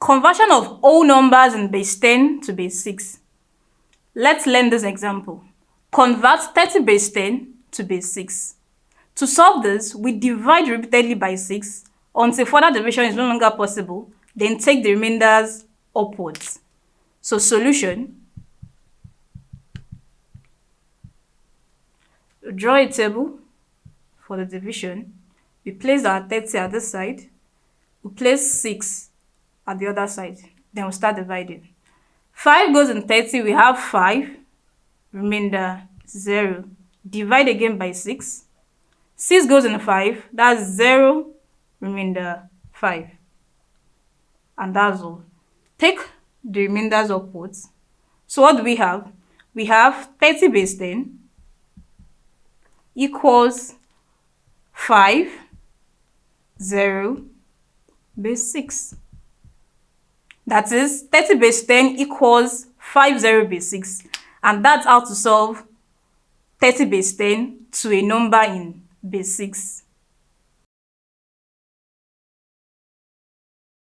Conversion of whole numbers in base 10 to base 6. Let's learn this example. Convert 30 base 10 to base 6. To solve this, we divide repeatedly by 6 until further division is no longer possible, then take the remainders upwards. So solution, draw a table for the division. We place our 30 at this side, we place 6 at the other side, then we'll start dividing. 5 goes in 30, we have 5, remainder 0. Divide again by 6. 6 goes in 5, that's 0, remainder 5. And that's all. Take the remainders upwards. So what do we have? We have 30 base 10 equals 5, 0, base 6. That is 30 base 10 equals 5, 0, base 6. And that's how to solve 30 base 10 to a number in base 6.